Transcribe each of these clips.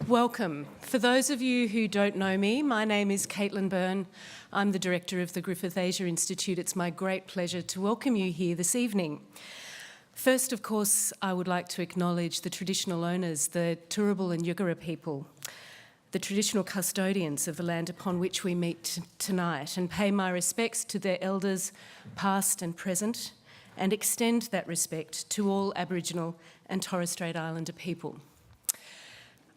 Welcome. For those of you who don't know me, my name is Caitlin Byrne. I'm the director of the Griffith Asia Institute. It's my great pleasure to welcome you here this evening. First, of course, I would like to acknowledge the traditional owners, the Turrbal and Yugara people, the traditional custodians of the land upon which we meet tonight, and pay my respects to their elders, past and present, and extend that respect to all Aboriginal and Torres Strait Islander people.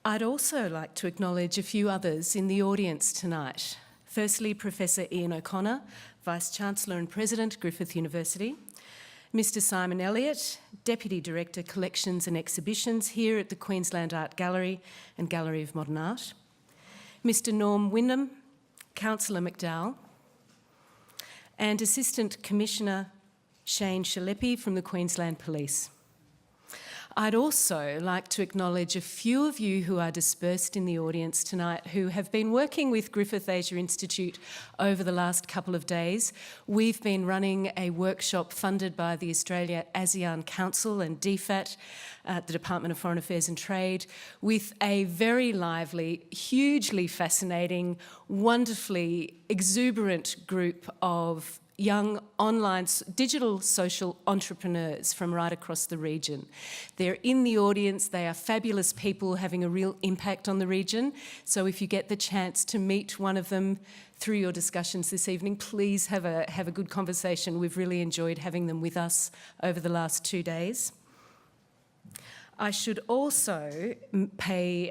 I'd also like to acknowledge a few others in the audience tonight. Firstly, Professor Ian O'Connor, Vice-Chancellor and President, Griffith University. Mr Simon Elliott, Deputy Director, Collections and Exhibitions here at the Queensland Art Gallery and Gallery of Modern Art. Mr Norm Wyndham, Councillor McDowell, and Assistant Commissioner Shane Shalepi from the Queensland Police. I'd also like to acknowledge a few of you who are dispersed in the audience tonight who have been working with Griffith Asia Institute over the last couple of days. We've been running a workshop funded by the Australia-ASEAN Council and DFAT, the Department of Foreign Affairs and Trade, with a very lively, hugely fascinating, wonderfully exuberant group of young online digital social entrepreneurs from right across the region. They're in the audience, they are fabulous people having a real impact on the region. So if you get the chance to meet one of them through your discussions this evening, please have a good conversation. We've really enjoyed having them with us over the last 2 days. I should also pay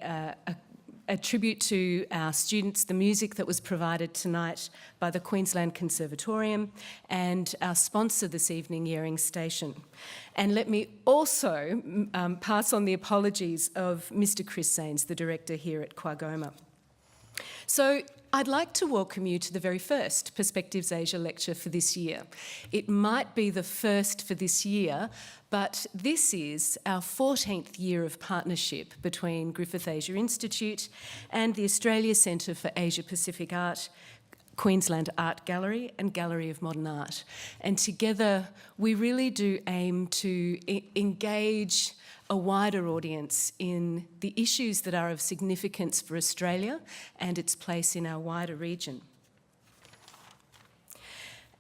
a tribute to our students, the music that was provided tonight by the Queensland Conservatorium and our sponsor this evening, Yering Station. And let me also pass on the apologies of Mr Chris Sains, the director here at QAGOMA. So I'd like to welcome you to the very first Perspectives Asia lecture for this year. It might be the first for this year, but this is our 14th year of partnership between Griffith Asia Institute and the Australia Centre for Asia Pacific Art, Queensland Art Gallery and Gallery of Modern Art. And together we really do aim to engage a wider audience in the issues that are of significance for Australia and its place in our wider region.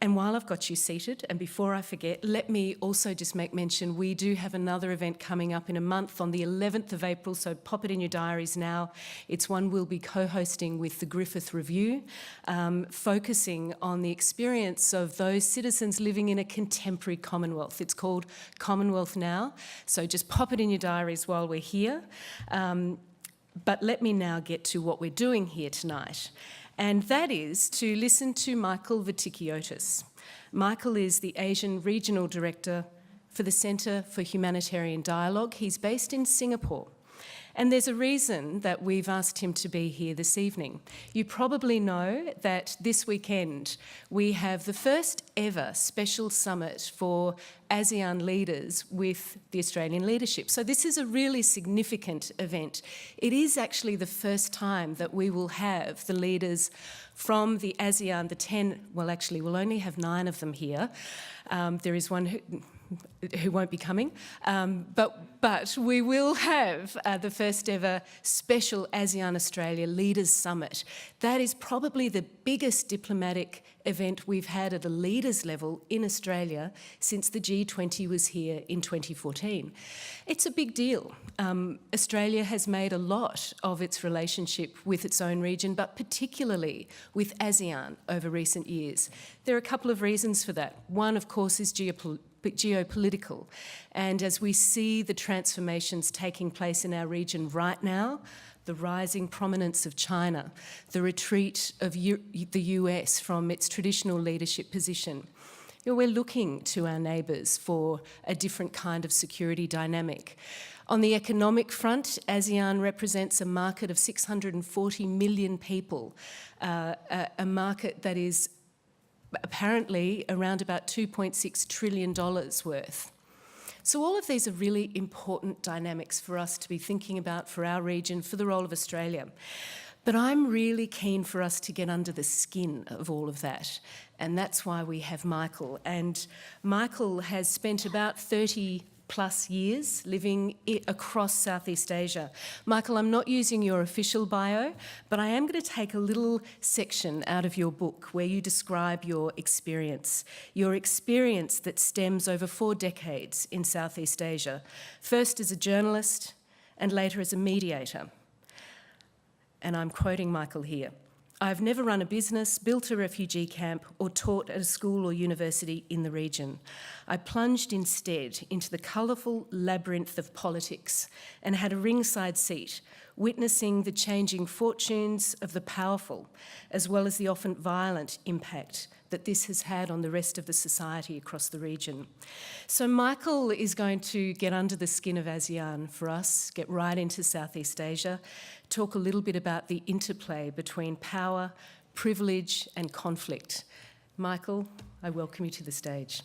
And while I've got you seated, and before I forget, let me also just make mention, we do have another event coming up in a month on the 11th of April, so pop it in your diaries now. It's one we'll be co-hosting with the Griffith Review, focusing on the experience of those citizens living in a contemporary Commonwealth. It's called Commonwealth Now, so just pop it in your diaries while we're here. But let me now get to what we're doing here tonight. And that is to listen to Michael Vatikiotis. Michael is the Asian Regional Director for the Centre for Humanitarian Dialogue. He's based in Singapore. And there's a reason that we've asked him to be here this evening. You probably know that this weekend we have the first ever special summit for ASEAN leaders with the Australian leadership. So this is a really significant event. It is actually the first time that we will have the leaders from the ASEAN, the 10, well actually we'll only have 9 of them here. There is one who won't be coming, but we will have the first ever special ASEAN Australia Leaders Summit. That is probably the biggest diplomatic event we've had at a leaders level in Australia since the G20 was here in 2014. It's a big deal. Australia has made a lot of its relationship with its own region, but particularly with ASEAN over recent years. There are a couple of reasons for that. One, of course, is geopolitical. And as we see the transformations taking place in our region right now, the rising prominence of China, the retreat of the US from its traditional leadership position, we're looking to our neighbours for a different kind of security dynamic. On the economic front, ASEAN represents a market of 640 million people, a market that is apparently around about $2.6 trillion worth. So all of these are really important dynamics for us to be thinking about for our region, for the role of Australia. But I'm really keen for us to get under the skin of all of that. And that's why we have Michael. And Michael has spent about 30 plus years living across Southeast Asia. Michael, I'm not using your official bio, but I am going to take a little section out of your book where you describe your experience that stems over 4 decades in Southeast Asia, first as a journalist and later as a mediator. And I'm quoting Michael here. "I've never run a business, built a refugee camp, or taught at a school or university in the region. I plunged instead into the colourful labyrinth of politics and had a ringside seat, witnessing the changing fortunes of the powerful, as well as the often violent impact that this has had on the rest of the society across the region." So Michael is going to get under the skin of ASEAN for us, get right into Southeast Asia, talk a little bit about the interplay between power, privilege and conflict. Michael, I welcome you to the stage.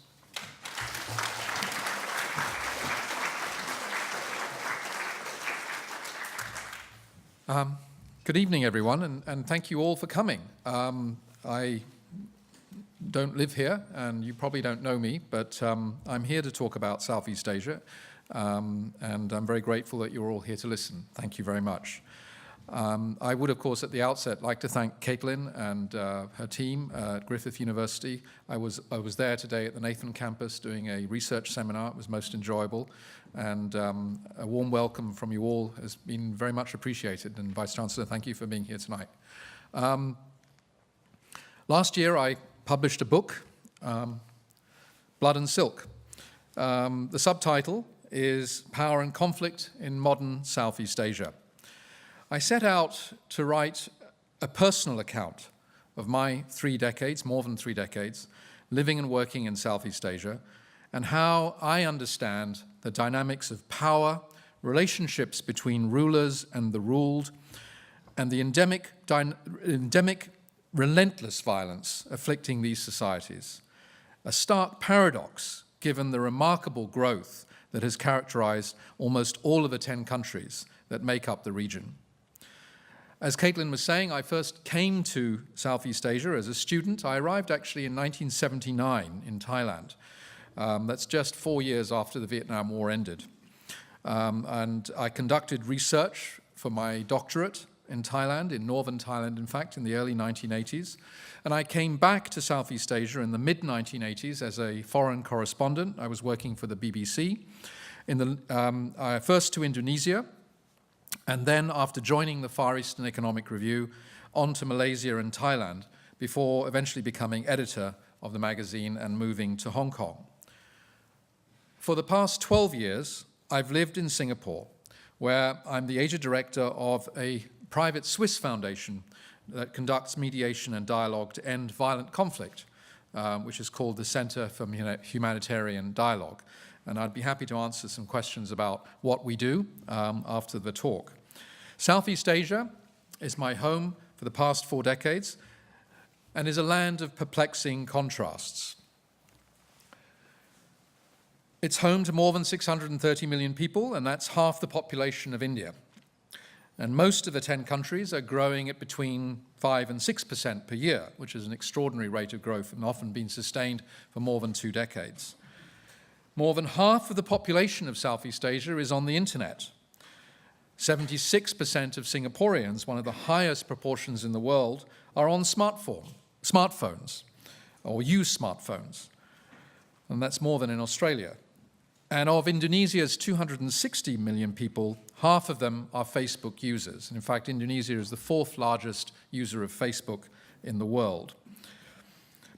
Good evening, everyone, and thank you all for coming. I don't live here, and you probably don't know me, but I'm here to talk about Southeast Asia, and I'm very grateful that you're all here to listen. Thank you very much. I would, of course, at the outset like to thank Caitlin and her team at Griffith University. I was there today at the Nathan campus doing a research seminar. It was most enjoyable, and a warm welcome from you all has been very much appreciated. And Vice Chancellor, thank you for being here tonight. Last year, I published a book, Blood and Silk. The subtitle is Power and Conflict in Modern Southeast Asia. I set out to write a personal account of my 3 decades, more than 3 decades, living and working in Southeast Asia, and how I understand the dynamics of power, relationships between rulers and the ruled, and the endemic relentless violence afflicting these societies. A stark paradox, given the remarkable growth that has characterized almost all of the 10 countries that make up the region. As Caitlin was saying, I first came to Southeast Asia as a student. I arrived actually in 1979 in Thailand. That's just 4 years after the Vietnam War ended. And I conducted research for my doctorate in Thailand, in northern Thailand, in fact, in the early 1980s. And I came back to Southeast Asia in the mid-1980s as a foreign correspondent. I was working for the BBC, first to Indonesia, and then, after joining the Far Eastern Economic Review, on to Malaysia and Thailand, before eventually becoming editor of the magazine and moving to Hong Kong. For the past 12 years, I've lived in Singapore, where I'm the Asia director of a private Swiss foundation that conducts mediation and dialogue to end violent conflict, which is called the Center for Humanitarian Dialogue. And I'd be happy to answer some questions about what we do after the talk. Southeast Asia is my home for the past 4 decades and is a land of perplexing contrasts. It's home to more than 630 million people, and that's half the population of India. And most of the 10 countries are growing at between 5 and 6% per year, which is an extraordinary rate of growth and often been sustained for more than 2 decades. More than half of the population of Southeast Asia is on the internet. 76% of Singaporeans, one of the highest proportions in the world, are on smartphones, or use smartphones. And that's more than in Australia. And of Indonesia's 260 million people, half of them are Facebook users. And in fact, Indonesia is the 4th largest user of Facebook in the world.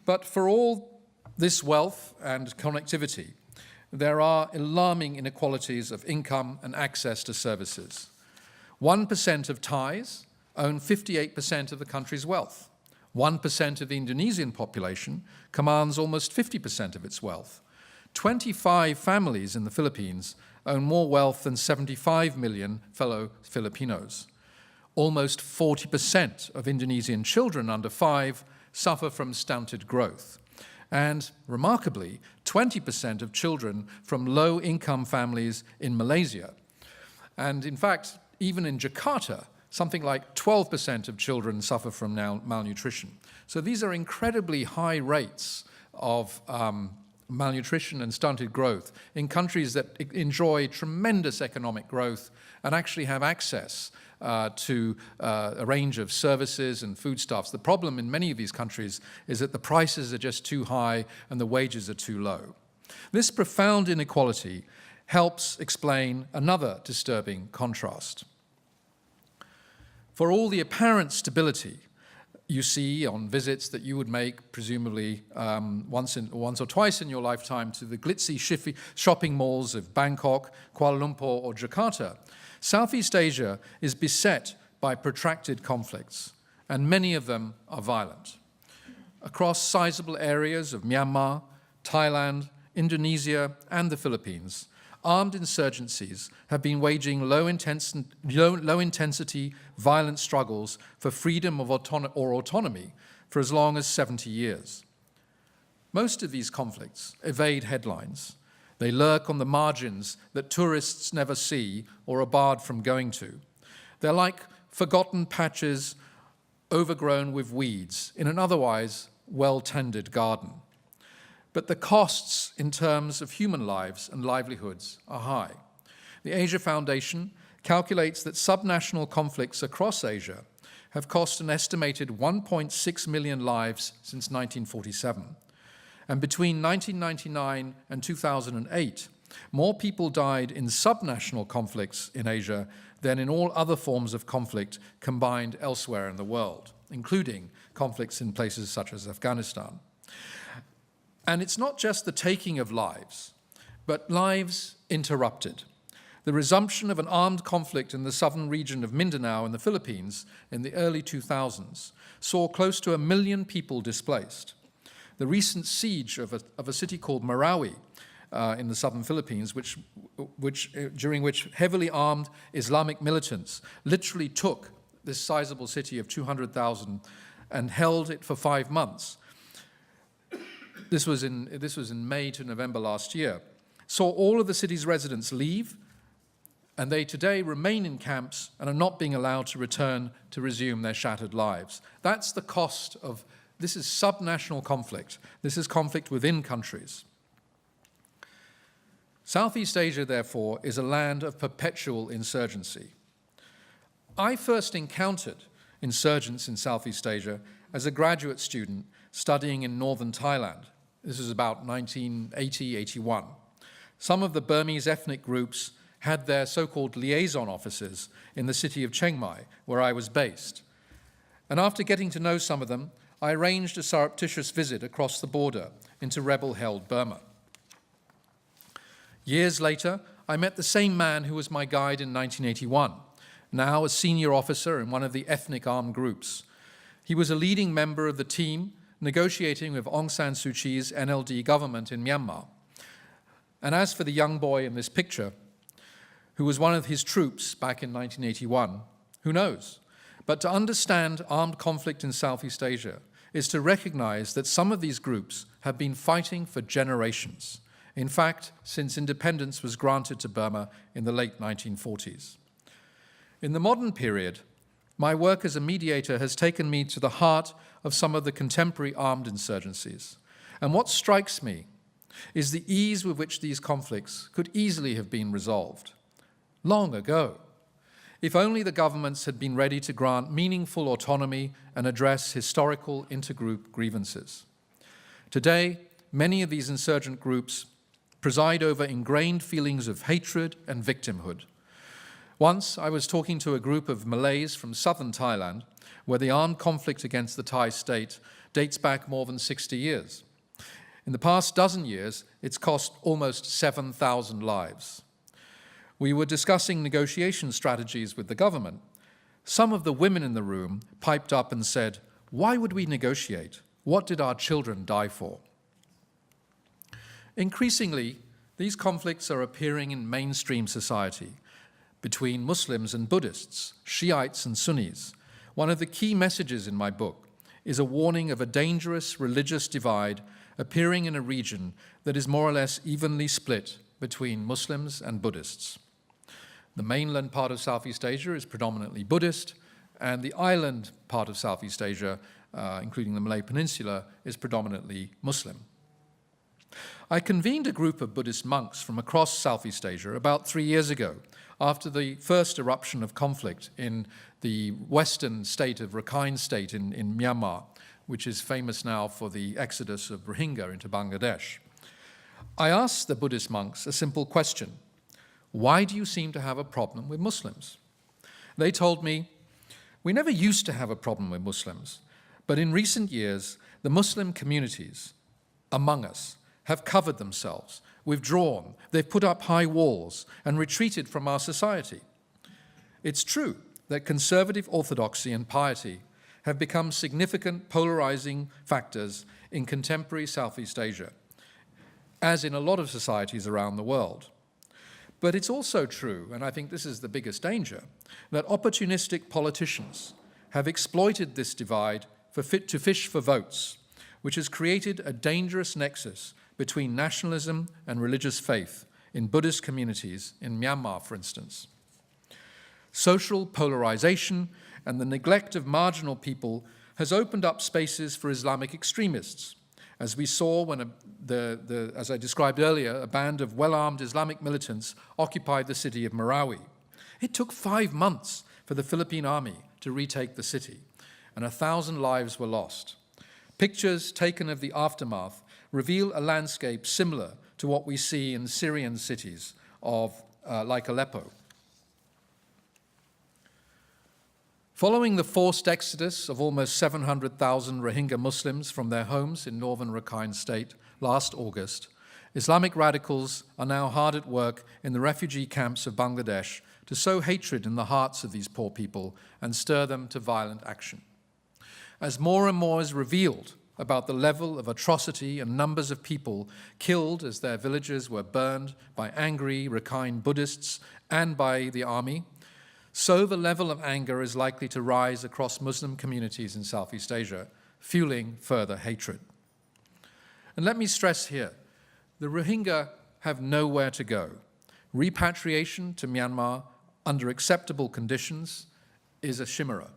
But for all this wealth and connectivity, there are alarming inequalities of income and access to services. 1% of Thais own 58% of the country's wealth. 1% of the Indonesian population commands almost 50% of its wealth. 25 families in the Philippines own more wealth than 75 million fellow Filipinos. Almost 40% of Indonesian children under 5 suffer from stunted growth. And remarkably, 20% of children from low-income families in Malaysia. And in fact, even in Jakarta, something like 12% of children suffer from malnutrition. So these are incredibly high rates of malnutrition and stunted growth in countries that enjoy tremendous economic growth and actually have access to a range of services and foodstuffs. The problem in many of these countries is that the prices are just too high and the wages are too low. This profound inequality helps explain another disturbing contrast. For all the apparent stability you see on visits that you would make, presumably once or twice in your lifetime, to the glitzy shopping malls of Bangkok, Kuala Lumpur, or Jakarta, Southeast Asia is beset by protracted conflicts, and many of them are violent. Across sizable areas of Myanmar, Thailand, Indonesia, and the Philippines, armed insurgencies have been waging low-intensity violent struggles for freedom or autonomy for as long as 70 years. Most of these conflicts evade headlines. They lurk on the margins that tourists never see or are barred from going to. They're like forgotten patches overgrown with weeds in an otherwise well-tended garden. But the costs in terms of human lives and livelihoods are high. The Asia Foundation calculates that subnational conflicts across Asia have cost an estimated 1.6 million lives since 1947. And between 1999 and 2008, more people died in subnational conflicts in Asia than in all other forms of conflict combined elsewhere in the world, including conflicts in places such as Afghanistan. And it's not just the taking of lives, but lives interrupted. The resumption of an armed conflict in the southern region of Mindanao in the Philippines in the early 2000s saw close to 1 million people displaced. The recent siege of a city called Marawi in the southern Philippines, during which heavily armed Islamic militants literally took this sizable city of 200,000 and held it for 5 months. This was in May to November last year, saw all of the city's residents leave, and they today remain in camps and are not being allowed to return to resume their shattered lives. That's the cost of, this is subnational conflict. This is conflict within countries. Southeast Asia, therefore, is a land of perpetual insurgency. I first encountered insurgents in Southeast Asia as a graduate student studying in northern Thailand. This was about 1980-81. Some of the Burmese ethnic groups had their so-called liaison offices in the city of Chiang Mai, where I was based. And after getting to know some of them, I arranged a surreptitious visit across the border into rebel-held Burma. Years later, I met the same man who was my guide in 1981, now a senior officer in one of the ethnic armed groups. He was a leading member of the team negotiating with Aung San Suu Kyi's NLD government in Myanmar. And as for the young boy in this picture, who was one of his troops back in 1981, who knows? But to understand armed conflict in Southeast Asia is to recognize that some of these groups have been fighting for generations. In fact, since independence was granted to Burma in the late 1940s. In the modern period, my work as a mediator has taken me to the heart of some of the contemporary armed insurgencies. And what strikes me is the ease with which these conflicts could easily have been resolved long ago, if only the governments had been ready to grant meaningful autonomy and address historical intergroup grievances. Today, many of these insurgent groups preside over ingrained feelings of hatred and victimhood. Once, I was talking to a group of Malays from southern Thailand, where the armed conflict against the Thai state dates back more than 60 years. In the past dozen years, it's cost almost 7,000 lives. We were discussing negotiation strategies with the government. Some of the women in the room piped up and said, "Why would we negotiate? What did our children die for?" Increasingly, these conflicts are appearing in mainstream society between Muslims and Buddhists, Shiites and Sunnis. One of the key messages in my book is a warning of a dangerous religious divide appearing in a region that is more or less evenly split between Muslims and Buddhists. The mainland part of Southeast Asia is predominantly Buddhist, and the island part of Southeast Asia, including the Malay Peninsula, is predominantly Muslim. I convened a group of Buddhist monks from across Southeast Asia about 3 years ago, after the first eruption of conflict in the western state of Rakhine State in Myanmar, which is famous now for the exodus of Rohingya into Bangladesh. I asked the Buddhist monks a simple question: why do you seem to have a problem with Muslims? They told me, we never used to have a problem with Muslims, but in recent years, the Muslim communities among us have covered themselves, withdrawn, they've put up high walls and retreated from our society. It's true that conservative orthodoxy and piety have become significant polarizing factors in contemporary Southeast Asia, as in a lot of societies around the world. But it's also true, and I think this is the biggest danger, that opportunistic politicians have exploited this divide to fish for votes, which has created a dangerous nexus between nationalism and religious faith in Buddhist communities in Myanmar, for instance. Social polarization and the neglect of marginal people has opened up spaces for Islamic extremists, as we saw when, as I described earlier, a band of well-armed Islamic militants occupied the city of Marawi. It took 5 months for the Philippine army to retake the city, and 1,000 lives were lost. Pictures taken of the aftermath reveal a landscape similar to what we see in Syrian cities like Aleppo. Following the forced exodus of almost 700,000 Rohingya Muslims from their homes in northern Rakhine State last August, Islamic radicals are now hard at work in the refugee camps of Bangladesh to sow hatred in the hearts of these poor people and stir them to violent action. As more and more is revealed about the level of atrocity and numbers of people killed as their villages were burned by angry Rakhine Buddhists and by the army, so the level of anger is likely to rise across Muslim communities in Southeast Asia, fueling further hatred. And let me stress here, the Rohingya have nowhere to go. Repatriation to Myanmar under acceptable conditions is a chimera.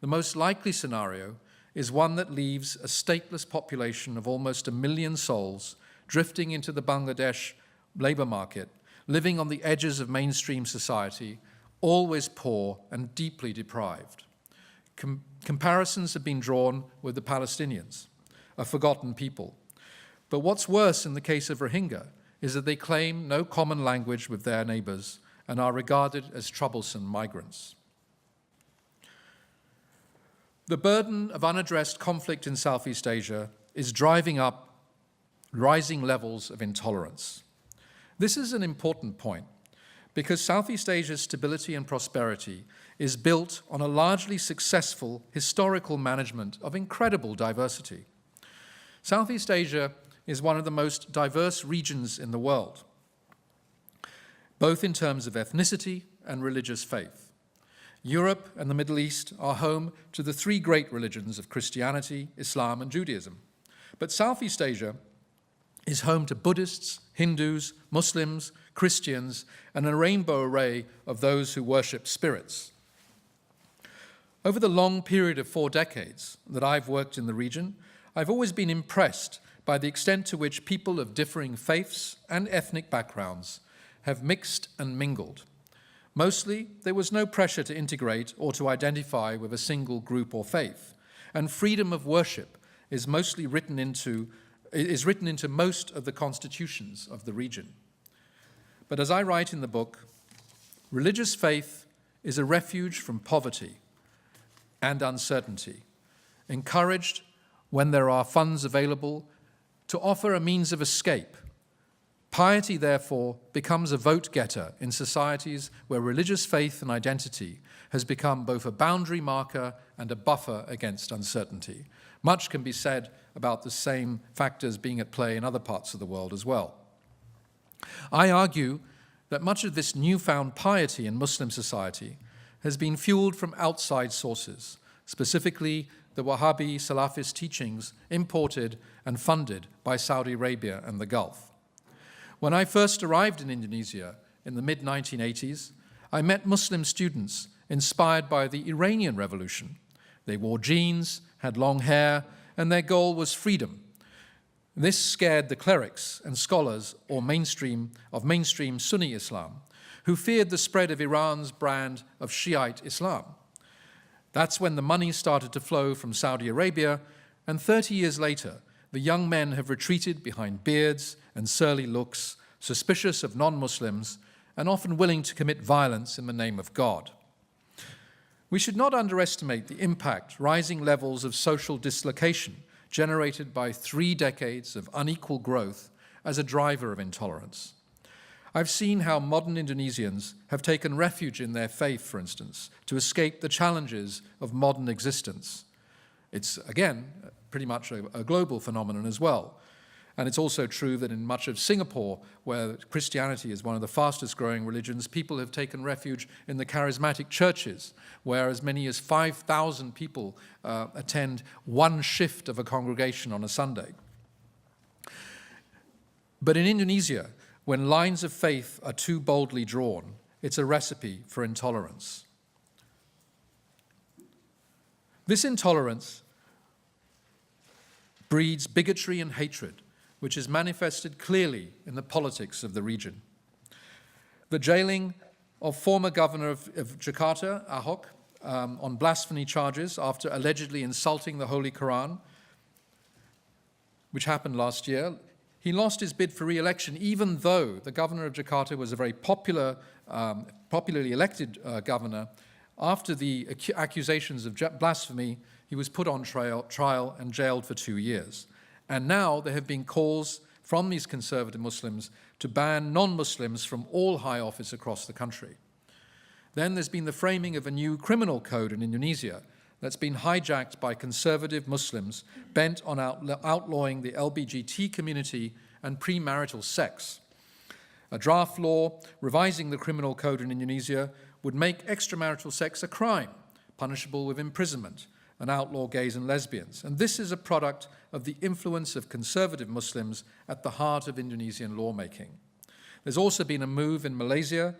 The most likely scenario is one that leaves a stateless population of almost 1 million souls drifting into the Bangladesh labor market, living on the edges of mainstream society, always poor and deeply deprived. Comparisons have been drawn with the Palestinians, a forgotten people. But what's worse in the case of Rohingya is that they claim no common language with their neighbors and are regarded as troublesome migrants. The burden of unaddressed conflict in Southeast Asia is driving up rising levels of intolerance. This is an important point because Southeast Asia's stability and prosperity is built on a largely successful historical management of incredible diversity. Southeast Asia is one of the most diverse regions in the world, both in terms of ethnicity and religious faith. Europe and the Middle East are home to the 3 great religions of Christianity, Islam, and Judaism. But Southeast Asia is home to Buddhists, Hindus, Muslims, Christians, and a rainbow array of those who worship spirits. Over the long period of 4 decades that I've worked in the region, I've always been impressed by the extent to which people of differing faiths and ethnic backgrounds have mixed and mingled. Mostly, there was no pressure to integrate or to identify with a single group or faith, and freedom of worship is written into most of the constitutions of the region. But as I write in the book, religious faith is a refuge from poverty and uncertainty, encouraged when there are funds available to offer a means of escape. Piety, therefore, becomes a vote-getter in societies where religious faith and identity has become both a boundary marker and a buffer against uncertainty. Much can be said about the same factors being at play in other parts of the world as well. I argue that much of this newfound piety in Muslim society has been fueled from outside sources, specifically the Wahhabi Salafist teachings imported and funded by Saudi Arabia and the Gulf. When I first arrived in Indonesia in the mid-1980s, I met Muslim students inspired by the Iranian Revolution. They wore jeans, had long hair, and their goal was freedom. This scared the clerics and scholars of mainstream Sunni Islam, who feared the spread of Iran's brand of Shiite Islam. That's when the money started to flow from Saudi Arabia, and 30 years later, the young men have retreated behind beards and surly looks, suspicious of non-Muslims, and often willing to commit violence in the name of God. We should not underestimate the impact rising levels of social dislocation generated by 3 decades of unequal growth as a driver of intolerance. I've seen how modern Indonesians have taken refuge in their faith, for instance, to escape the challenges of modern existence. It's, again, pretty much a global phenomenon as well. And it's also true that in much of Singapore, where Christianity is one of the fastest growing religions, people have taken refuge in the charismatic churches, where as many as 5,000 people attend one shift of a congregation on a Sunday. But in Indonesia, when lines of faith are too boldly drawn, it's a recipe for intolerance. This intolerance breeds bigotry and hatred, which is manifested clearly in the politics of the region. The jailing of former governor of Jakarta, Ahok, on blasphemy charges after allegedly insulting the Holy Quran, which happened last year. He lost his bid for re-election, even though the governor of Jakarta was a very popularly elected governor. After the accusations of blasphemy, he was put on trial and jailed for 2 years. And now there have been calls from these conservative Muslims to ban non-Muslims from all high office across the country. Then there's been the framing of a new criminal code in Indonesia that's been hijacked by conservative Muslims bent on outlawing the LGBT community and premarital sex. A draft law revising the criminal code in Indonesia would make extramarital sex a crime, punishable with imprisonment, and outlaw gays and lesbians. And this is a product of the influence of conservative Muslims at the heart of Indonesian lawmaking. There's also been a move in Malaysia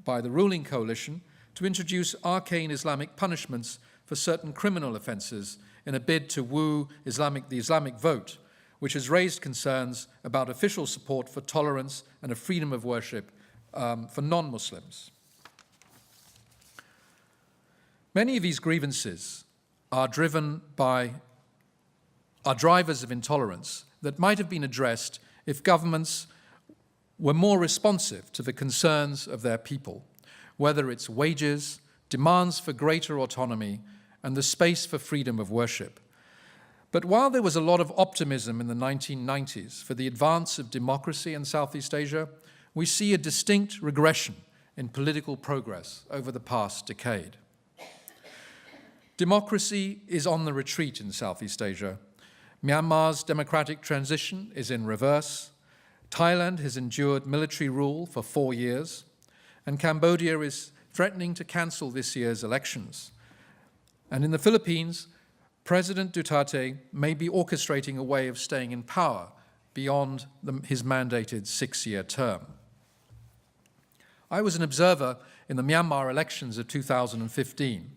by the ruling coalition to introduce arcane Islamic punishments for certain criminal offences in a bid to woo the Islamic vote, which has raised concerns about official support for tolerance and a freedom of worship for non-Muslims. Many of these grievances are drivers of intolerance that might have been addressed if governments were more responsive to the concerns of their people, whether it's wages, demands for greater autonomy, and the space for freedom of worship. But while there was a lot of optimism in the 1990s for the advance of democracy in Southeast Asia, we see a distinct regression in political progress over the past decade. Democracy is on the retreat in Southeast Asia. Myanmar's democratic transition is in reverse. Thailand has endured military rule for 4 years, and Cambodia is threatening to cancel this year's elections. And in the Philippines, President Duterte may be orchestrating a way of staying in power beyond his mandated 6-year term. I was an observer in the Myanmar elections of 2015,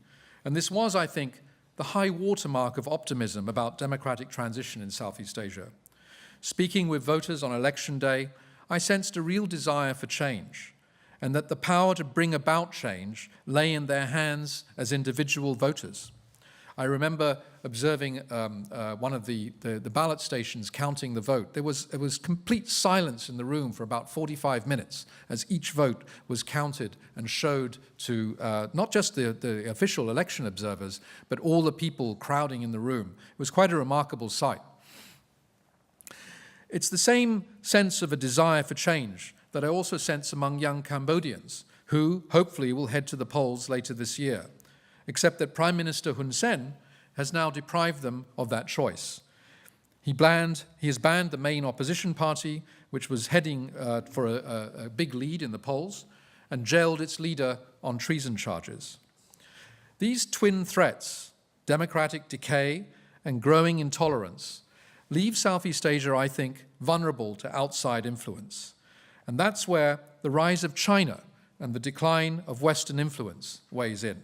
and this was, I think, the high watermark of optimism about democratic transition in Southeast Asia. Speaking with voters on election day, I sensed a real desire for change, and that the power to bring about change lay in their hands as individual voters. I remember observing one of the ballot stations counting the vote. There was complete silence in the room for about 45 minutes as each vote was counted and showed to not just the official election observers, but all the people crowding in the room. It was quite a remarkable sight. It's the same sense of a desire for change that I also sense among young Cambodians, who hopefully will head to the polls later this year, except that Prime Minister Hun Sen has now deprived them of that choice. He has banned the main opposition party, which was heading for a big lead in the polls, and jailed its leader on treason charges. These twin threats, democratic decay and growing intolerance, leave Southeast Asia, I think, vulnerable to outside influence. And that's where the rise of China and the decline of Western influence weighs in.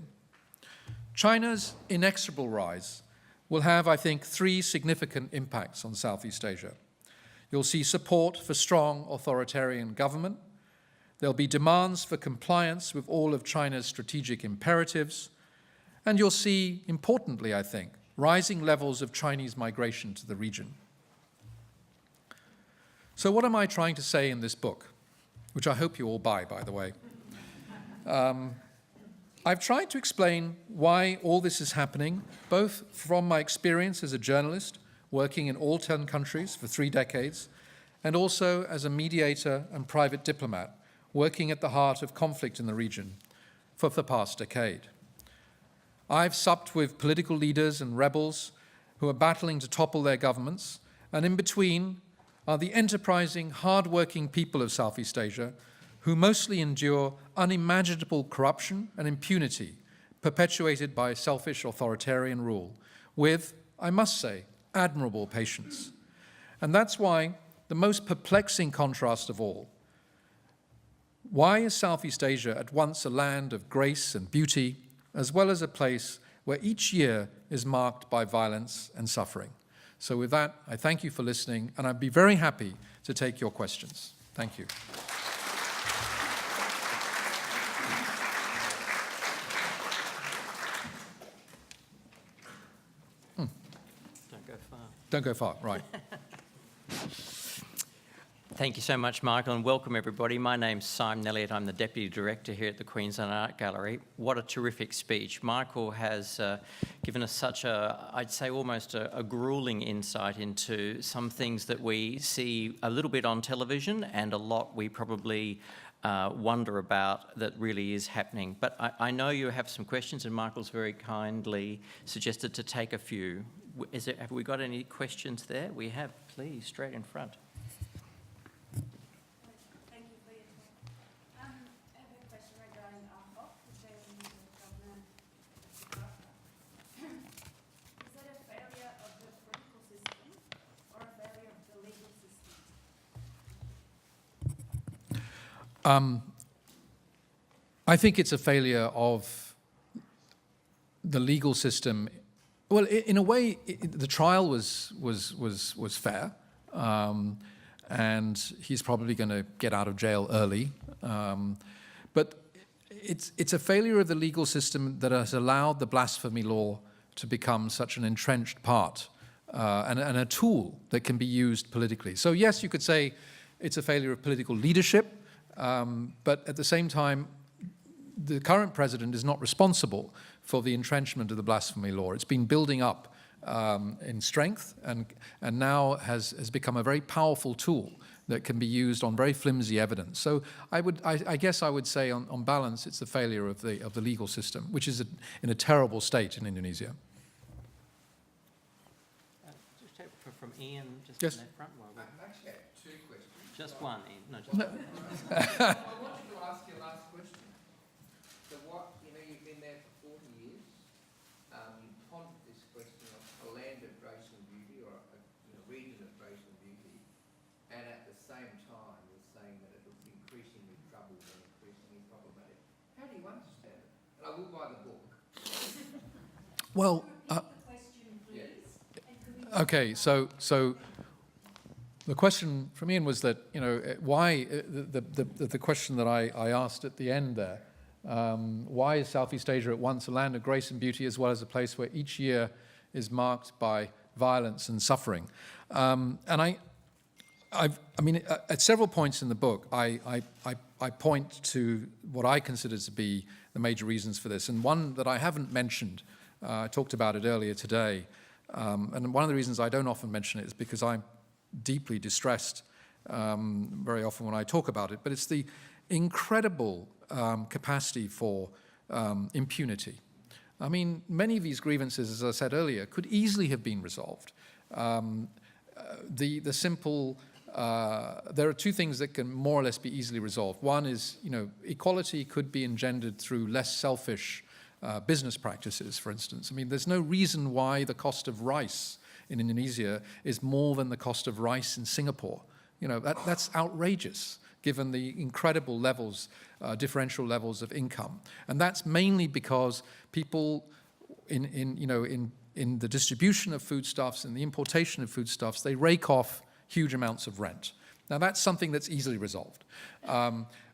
China's inexorable rise will have, I think, 3 significant impacts on Southeast Asia. You'll see support for strong authoritarian government. There'll be demands for compliance with all of China's strategic imperatives. And you'll see, importantly, I think, rising levels of Chinese migration to the region. So what am I trying to say in this book, which I hope you all buy, by the way? I've tried to explain why all this is happening, both from my experience as a journalist, working in all 10 countries for 3 decades, and also as a mediator and private diplomat, working at the heart of conflict in the region for the past decade. I've supped with political leaders and rebels who are battling to topple their governments, and in between are the enterprising, hard-working people of Southeast Asia who mostly endure unimaginable corruption and impunity perpetuated by selfish authoritarian rule with, I must say, admirable patience. And that's why the most perplexing contrast of all, why is Southeast Asia at once a land of grace and beauty, as well as a place where each year is marked by violence and suffering? So with that, I thank you for listening, and I'd be very happy to take your questions. Thank you. Don't go far, right. Thank you so much, Michael, and welcome everybody. My name's Simon Elliott. I'm the Deputy Director here at the Queensland Art Gallery. What a terrific speech. Michael has given us such a, I'd say almost a grueling insight into some things that we see a little bit on television and a lot we probably wonder about that really is happening. But I know you have some questions, and Michael's very kindly suggested to take a few. Have we got any questions there? We have, please, straight in front. Thank you for your talk. I have a question regarding ACAPA, the government of ACAPA. Is that a failure of the political system or a failure of the legal system? I think it's a failure of the legal system. Well, in a way, the trial was fair, and he's probably going to get out of jail early. But it's a failure of the legal system that has allowed the blasphemy law to become such an entrenched part and a tool that can be used politically. So yes, you could say it's a failure of political leadership, but at the same time, the current president is not responsible for the entrenchment of the blasphemy law. It's been building up in strength and now has become a very powerful tool that can be used on very flimsy evidence. So I guess I would say on balance it's the failure of the legal system, which is in a terrible state in Indonesia. Just take from Ian, just yes. in that front row. I actually have 2 questions. Just one, Ian. No, just one. I wanted to ask you a last question. So you've been there for 40 years. You pondered this question of a land of grace and beauty, or a region of grace and beauty, and at the same time was saying that it was increasingly troubled and increasingly problematic. How do you understand it? And I will buy the book. Well, okay, so the question from Ian was that, why, the question that I asked at the end there, why is Southeast Asia at once a land of grace and beauty as well as a place where each year is marked by violence and suffering? And at several points in the book, I point to what I consider to be the major reasons for this. And one that I haven't mentioned, I talked about it earlier today, and one of the reasons I don't often mention it is because I'm deeply distressed very often when I talk about it, but it's the incredible capacity for impunity. I mean, many of these grievances, as I said earlier, could easily have been resolved. The simple, there are 2 things that can more or less be easily resolved. One is, equality could be engendered through less selfish business practices, for instance. I mean, there's no reason why the cost of rice in Indonesia is more than the cost of rice in Singapore. That's outrageous, given the incredible levels, differential levels of income. And that's mainly because people in the distribution of foodstuffs and the importation of foodstuffs, they rake off huge amounts of rent. Now, that's something that's easily resolved.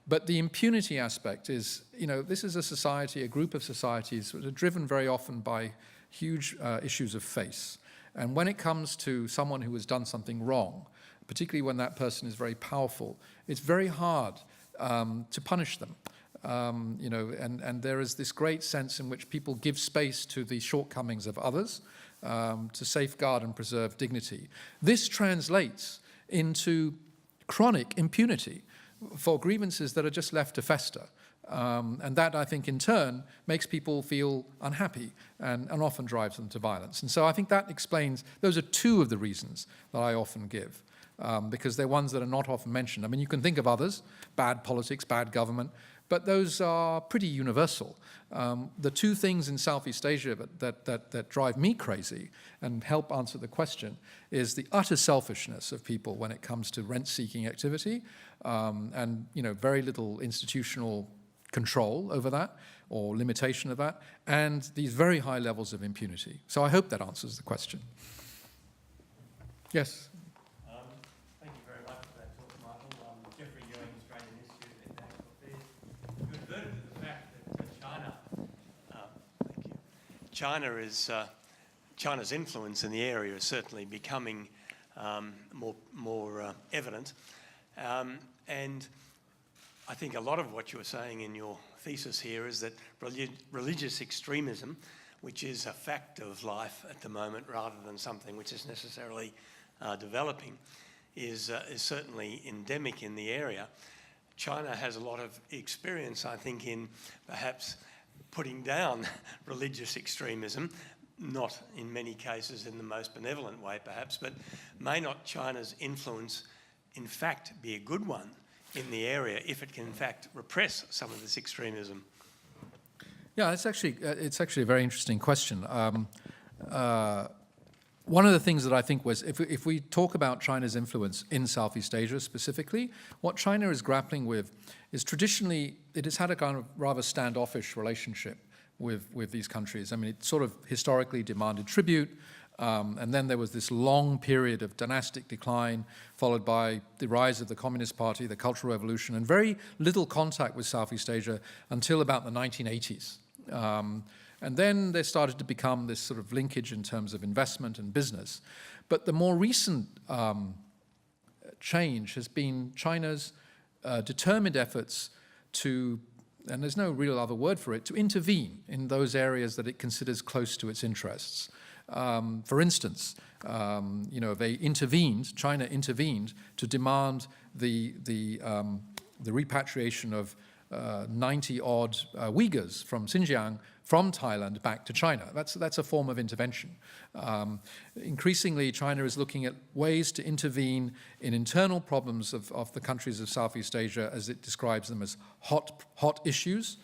But the impunity aspect is, this is a society, a group of societies that are driven very often by huge issues of face. And when it comes to someone who has done something wrong, particularly when that person is very powerful, it's very hard to punish them. And there is this great sense in which people give space to the shortcomings of others to safeguard and preserve dignity. This translates into chronic impunity for grievances that are just left to fester. And that, I think, in turn, makes people feel unhappy and often drives them to violence. And so I think that explains, those are two of the reasons that I often give, because they're ones that are not often mentioned. I mean, you can think of others, bad politics, bad government, but those are pretty universal. The two things in Southeast Asia that drive me crazy and help answer the question is the utter selfishness of people when it comes to rent-seeking activity, and very little institutional control over that or limitation of that, and these very high levels of impunity. So I hope that answers the question. Yes? Thank you very much for that talk, Michael. Jeffrey Ewing, Australian Institute of International Affairs. You adverted to the fact that China's influence in the area is certainly becoming more evident. And I think a lot of what you're saying in your thesis here is that religious extremism, which is a fact of life at the moment rather than something which is necessarily developing, is certainly endemic in the area. China has a lot of experience, I think, in perhaps putting down religious extremism, not in many cases in the most benevolent way perhaps, but may not China's influence in fact be a good one in the area if it can in fact repress some of this extremism? Yeah, it's actually a very interesting question. One of the things that I think was, if we talk about China's influence in Southeast Asia specifically, what China is grappling with is traditionally, it has had a kind of rather standoffish relationship with these countries. I mean, it sort of historically demanded tribute, and then there was this long period of dynastic decline, followed by the rise of the Communist Party, the Cultural Revolution, and very little contact with Southeast Asia until about the 1980s. And then there started to become this sort of linkage in terms of investment and business. But the more recent change has been China's determined efforts to, and there's no real other word for it, to intervene in those areas that it considers close to its interests. For instance, China intervened to demand the repatriation of 90-odd Uyghurs from Xinjiang from Thailand back to China. That's a form of intervention. Increasingly, China is looking at ways to intervene in internal problems of the countries of Southeast Asia, as it describes them as hot issues,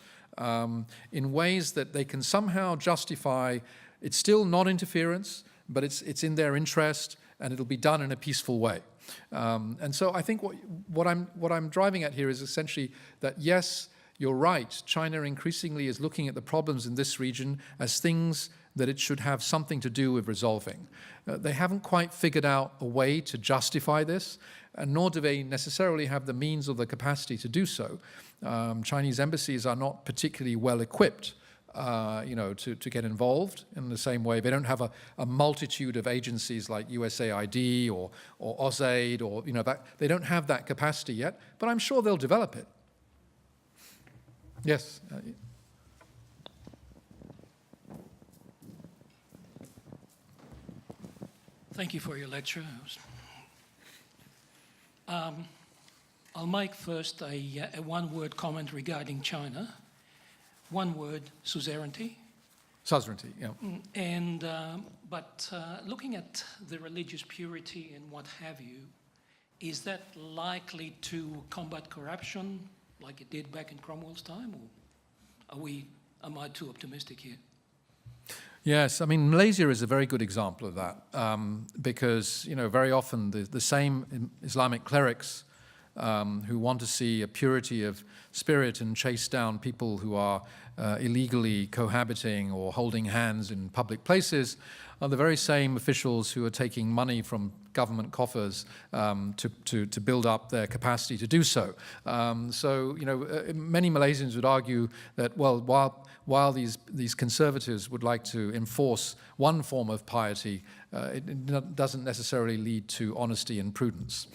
in ways that they can somehow justify. It's still not interference, but it's in their interest, and it'll be done in a peaceful way. And so I think what I'm driving at here is essentially that, yes, you're right, China increasingly is looking at the problems in this region as things that it should have something to do with resolving. They haven't quite figured out a way to justify this, and nor do they necessarily have the means or the capacity to do so. Chinese embassies are not particularly well equipped to get involved in the same way. They don't have a multitude of agencies like USAID or AusAid or, that they don't have that capacity yet, but I'm sure they'll develop it. Yes. Thank you for your lecture. I'll make first a one-word comment regarding China. One word, suzerainty. Suzerainty, yeah. And but looking at the religious purity and what have you, is that likely to combat corruption like it did back in Cromwell's time, or am I too optimistic here? Yes, I mean, Malaysia is a very good example of that, because very often the same Islamic clerics who want to see a purity of spirit and chase down people who are illegally cohabiting or holding hands in public places, are the very same officials who are taking money from government coffers to build up their capacity to do so. So, many Malaysians would argue that, well, while these conservatives would like to enforce one form of piety, it doesn't necessarily lead to honesty and prudence.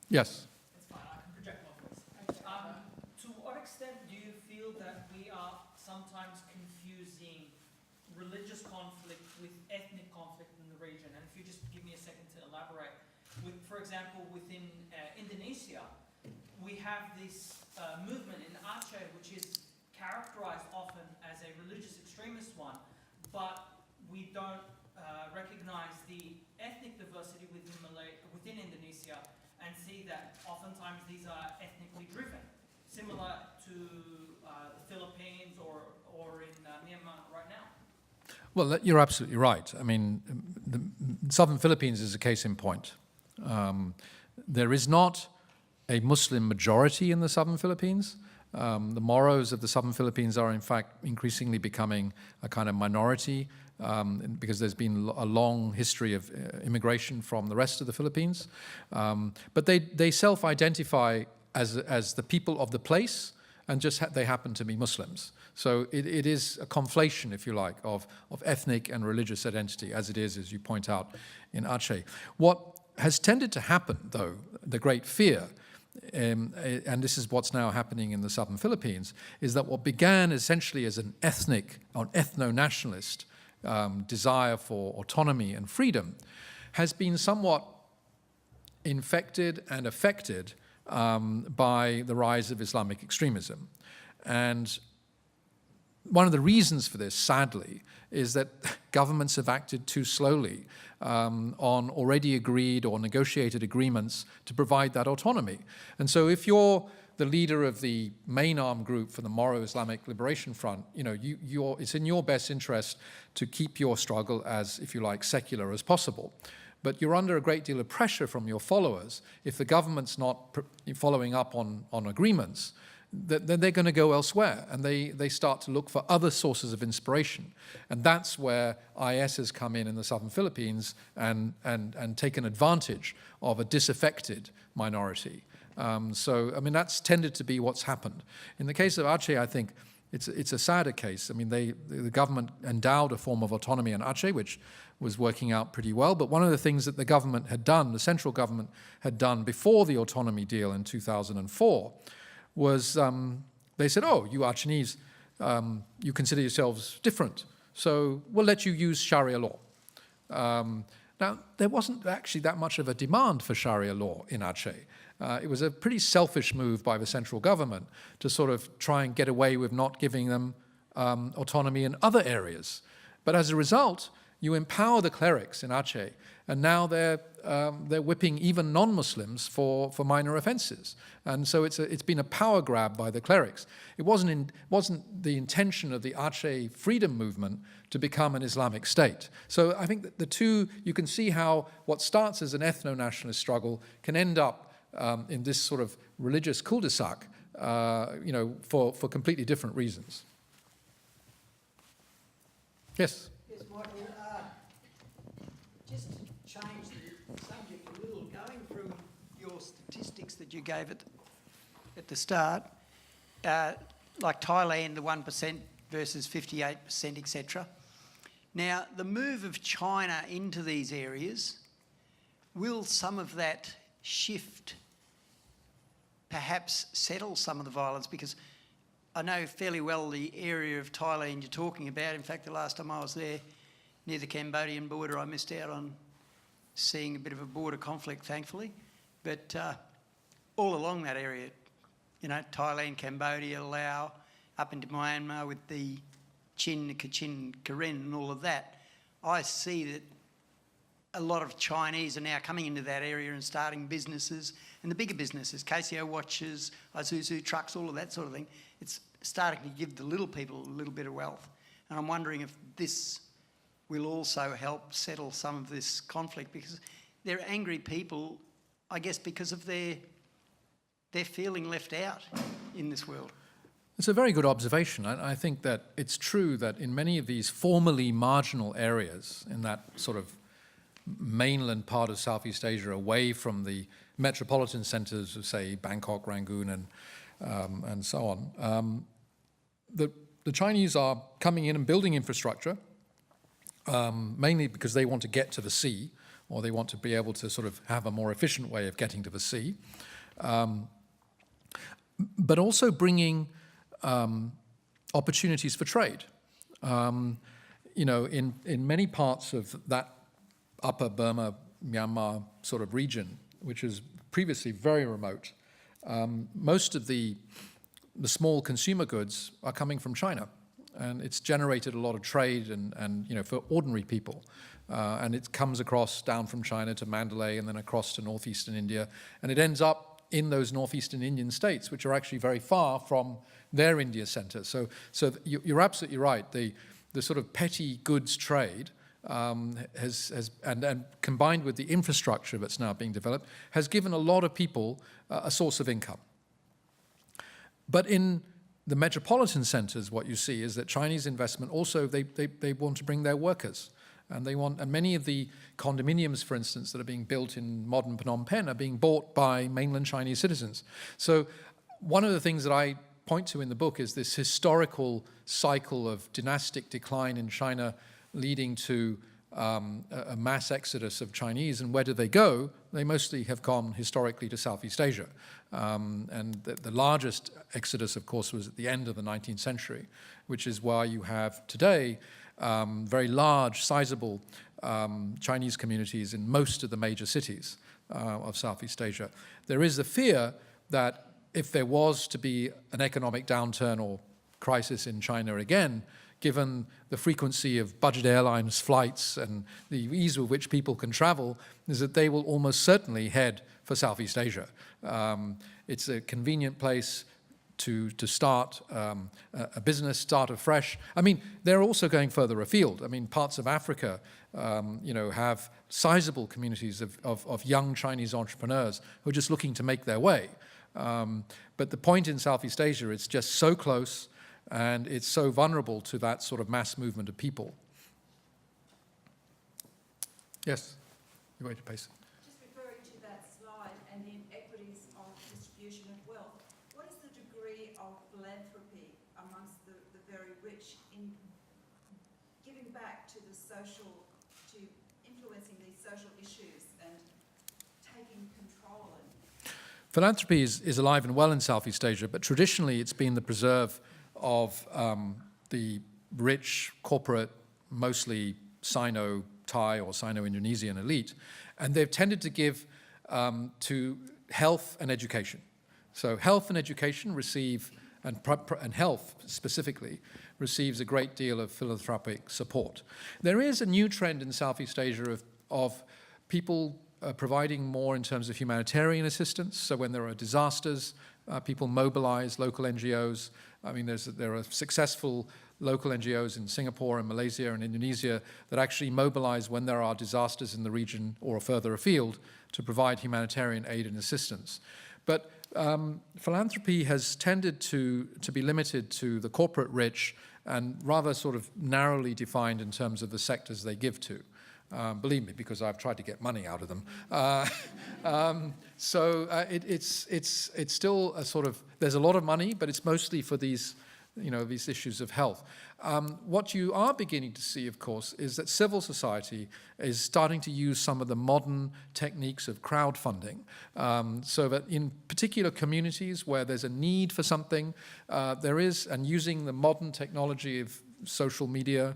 Yes? It's fine, I can project my voice. To what extent do you feel that we are sometimes confusing religious conflict with ethnic conflict in the region? And if you just give me a second to elaborate. For example, within Indonesia, we have this movement in Aceh, which is characterized often as a religious extremist one, but we don't recognize the ethnic diversity within Indonesia and see that oftentimes these are ethnically driven, similar to the Philippines or in Myanmar right now. Well, you're absolutely right. I mean, the southern Philippines is a case in point. There is not a Muslim majority in the southern Philippines. The Moros of the southern Philippines are, in fact, increasingly becoming a kind of minority because there's been a long history of immigration from the rest of the Philippines. But they self-identify as the people of the place, and they happen to be Muslims. So it is a conflation, if you like, of ethnic and religious identity, as it is, as you point out, in Aceh. What has tended to happen, though, the great fear, and this is what's now happening in the southern Philippines, is that what began essentially as an ethnic or ethno-nationalist desire for autonomy and freedom has been somewhat infected and affected by the rise of Islamic extremism. And one of the reasons for this, sadly, is that governments have acted too slowly on already agreed or negotiated agreements to provide that autonomy. And so if you're the leader of the main armed group for the Moro Islamic Liberation Front, it's in your best interest to keep your struggle as, if you like, secular as possible. But you're under a great deal of pressure from your followers. If the government's not following up on agreements, then they're going to go elsewhere, and they start to look for other sources of inspiration. And that's where IS has come in the southern Philippines and taken advantage of a disaffected minority. So, I mean, that's tended to be what's happened. In the case of Aceh, I think it's a sadder case. I mean, the government endowed a form of autonomy in Aceh, which was working out pretty well. But one of the things that the government had done, the central government had done before the autonomy deal in 2004, was they said, oh, you Acehnese, you consider yourselves different, so we'll let you use Sharia law. Now, there wasn't actually that much of a demand for Sharia law in Aceh. It was a pretty selfish move by the central government to sort of try and get away with not giving them autonomy in other areas. But as a result, you empower the clerics in Aceh, and now they're whipping even non-Muslims for minor offences. And so it's been a power grab by the clerics. It wasn't the intention of the Aceh freedom movement to become an Islamic state. So I think that the two, you can see how what starts as an ethno-nationalist struggle can end up in this sort of religious cul-de-sac, for completely different reasons. Yes? Yes, Michael. Just to change the subject a little, going from your statistics that you gave at the start, like Thailand, the 1% versus 58%, etc. Now, the move of China into these areas, will some of that shift perhaps settle some of the violence? Because I know fairly well the area of Thailand you're talking about. In fact, the last time I was there, near the Cambodian border, I missed out on seeing a bit of a border conflict, thankfully. But all along that area, Thailand, Cambodia, Laos, up into Myanmar with the Kachin, Karen and all of that, I see that a lot of Chinese are now coming into that area and starting businesses, and the bigger businesses, Casio watches, Isuzu trucks, all of that sort of thing. It's starting to give the little people a little bit of wealth. And I'm wondering if this will also help settle some of this conflict, because they're angry people I guess because of their feeling left out in this world. It's a very good observation. I think that it's true that in many of these formerly marginal areas, in that sort of mainland part of Southeast Asia, away from the metropolitan centres of, say, Bangkok, Rangoon, and so on, the Chinese are coming in and building infrastructure, mainly because they want to get to the sea, or they want to be able to sort of have a more efficient way of getting to the sea, but also bringing opportunities for trade. You know, in many parts of that upper Burma, Myanmar sort of region, which is previously very remote, most of the small consumer goods are coming from China, and it's generated a lot of trade and you know, for ordinary people. And it comes across down from China to Mandalay and then across to northeastern India, and it ends up in those northeastern Indian states, which are actually very far from their India centre. So you're absolutely right. The sort of petty goods trade has combined with the infrastructure that's now being developed, has given a lot of people a source of income. But in the metropolitan centres, what you see is that Chinese investment also, they want to bring their workers. And many of the condominiums, for instance, that are being built in modern Phnom Penh are being bought by mainland Chinese citizens. So one of the things that I point to in the book is this historical cycle of dynastic decline in China leading to a mass exodus of Chinese. And where do they go? They mostly have gone historically to Southeast Asia. And the largest exodus, of course, was at the end of the 19th century, which is why you have today very large, sizable Chinese communities in most of the major cities of Southeast Asia. There is a fear that if there was to be an economic downturn or crisis in China again, given the frequency of budget airlines flights and the ease with which people can travel, is that they will almost certainly head for Southeast Asia. It's a convenient place to start a business, start afresh. I mean, they're also going further afield. I mean, parts of Africa, you know, have sizable communities of young Chinese entrepreneurs who are just looking to make their way. But the point in Southeast Asia, it's just so close and it's so vulnerable to that sort of mass movement of people. Yes, you're going to pace it. Just referring to that slide and the inequities of distribution of wealth, what is the degree of philanthropy amongst the very rich in giving back to the social, to influencing these social issues and taking control? Philanthropy is alive and well in Southeast Asia, but traditionally it's been the preserve of the rich, corporate, mostly Sino-Thai or Sino-Indonesian elite, and they've tended to give to health and education. So health and education receive, and health specifically, receives a great deal of philanthropic support. There is a new trend in Southeast Asia of people providing more in terms of humanitarian assistance. So when there are disasters, people mobilize local NGOs. I mean, there are successful local NGOs in Singapore and Malaysia and Indonesia that actually mobilize when there are disasters in the region or further afield to provide humanitarian aid and assistance. But philanthropy has tended to be limited to the corporate rich and rather sort of narrowly defined in terms of the sectors they give to. Believe me, because I've tried to get money out of them. It's still a sort of, there's a lot of money, but it's mostly for these, you know, these issues of health. What you are beginning to see, of course, is that civil society is starting to use some of the modern techniques of crowdfunding, so that in particular communities where there's a need for something, there is, and using the modern technology of social media,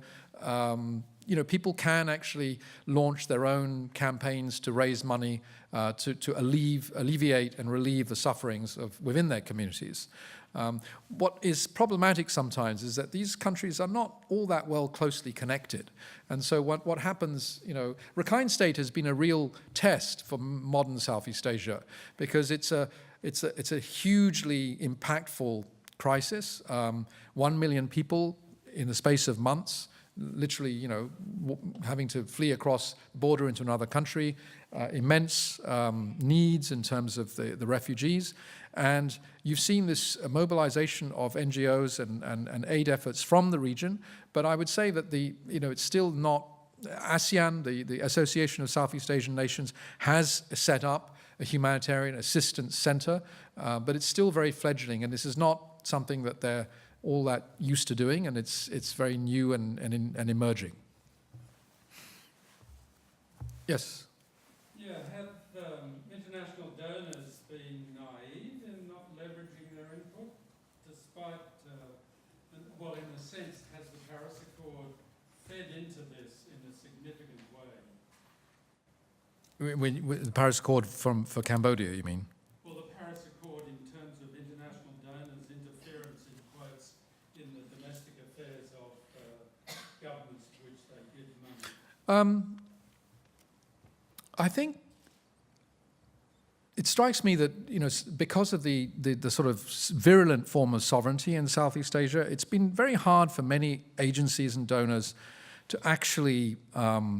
you know, people can actually launch their own campaigns to raise money to alleviate and relieve the sufferings within their communities. What is problematic sometimes is that these countries are not all that well closely connected. And so what happens, you know, Rakhine State has been a real test for modern Southeast Asia because it's a hugely impactful crisis. 1 million people in the space of months literally, having to flee across the border into another country, immense needs in terms of the refugees. And you've seen this mobilization of NGOs and aid efforts from the region, but I would say that it's still not. ASEAN, the Association of Southeast Asian Nations, has set up a humanitarian assistance center, but it's still very fledgling, and this is not something that they're all that used to doing, and it's very new and emerging. Yes? Yeah, have international donors been naive in not leveraging their input, despite, well, in a sense, has the Paris Accord fed into this in a significant way? The Paris Accord for Cambodia, you mean? Well, the Paris Accord in terms of international donors' interference, in quotes, in the domestic affairs of governments to which they give money. I think it strikes me that, because of the sort of virulent form of sovereignty in Southeast Asia, it's been very hard for many agencies and donors to actually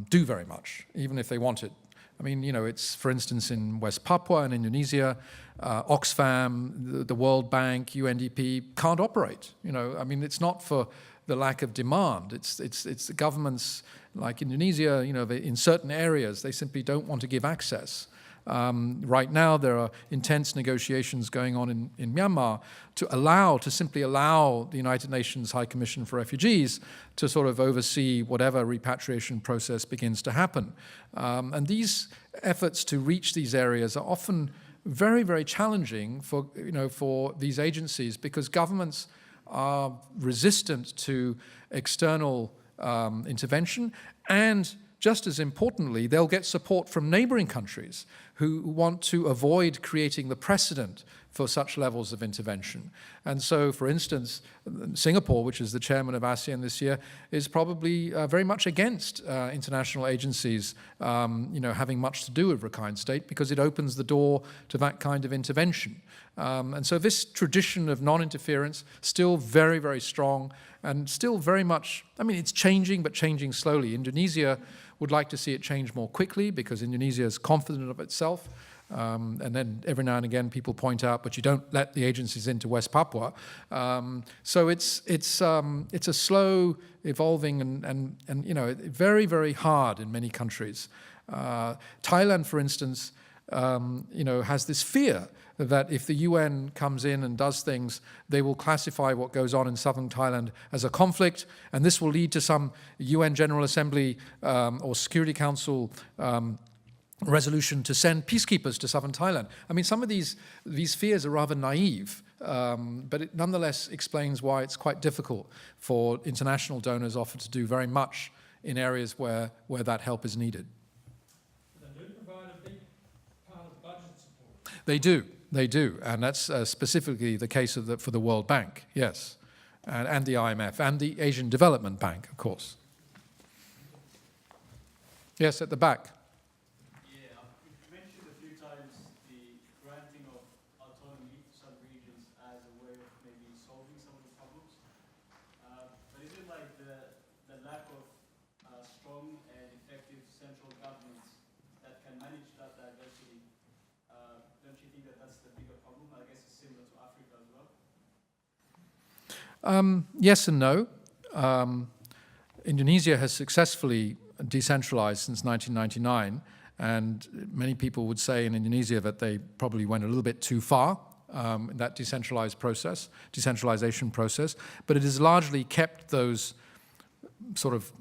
do very much, even if they wanted. I mean, it's, for instance, in West Papua and Indonesia, Oxfam, the World Bank, UNDP can't operate. I mean, it's not for the lack of demand. It's the governments like Indonesia, in certain areas, they simply don't want to give access. Right now, there are intense negotiations going on in Myanmar to simply allow the United Nations High Commission for Refugees to sort of oversee whatever repatriation process begins to happen. And these efforts to reach these areas are often very, very challenging for these agencies, because governments are resistant to external intervention, and just as importantly, they'll get support from neighboring countries who want to avoid creating the precedent for such levels of intervention. And so, for instance, Singapore, which is the chairman of ASEAN this year, is probably very much against international agencies having much to do with Rakhine State, because it opens the door to that kind of intervention. And so this tradition of non-interference, still very, very strong, and still very much, I mean, it's changing, but changing slowly. Indonesia would like to see it change more quickly, because Indonesia is confident of itself. And then every now and again people point out, but you don't let the agencies into West Papua. So it's a slow evolving and very, very hard in many countries. Thailand, for instance, has this fear that if the UN comes in and does things, they will classify what goes on in southern Thailand as a conflict, and this will lead to some UN General Assembly or Security Council resolution to send peacekeepers to southern Thailand. I mean, some of these fears are rather naive, but it nonetheless explains why it's quite difficult for international donors often to do very much in areas where that help is needed. They do provide a big part of budget support. They do, and that's specifically the case for the World Bank, yes, and the IMF, and the Asian Development Bank, of course. Yes, at the back. Yes and no. Indonesia has successfully decentralized since 1999, and many people would say in Indonesia that they probably went a little bit too far in that decentralization process, but it has largely kept those sort of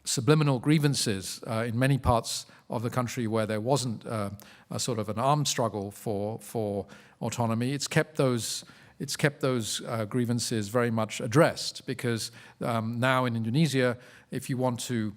subliminal grievances in many parts of the country where there wasn't a sort of an armed struggle for autonomy. It's kept those grievances very much addressed, because now in Indonesia, if you want to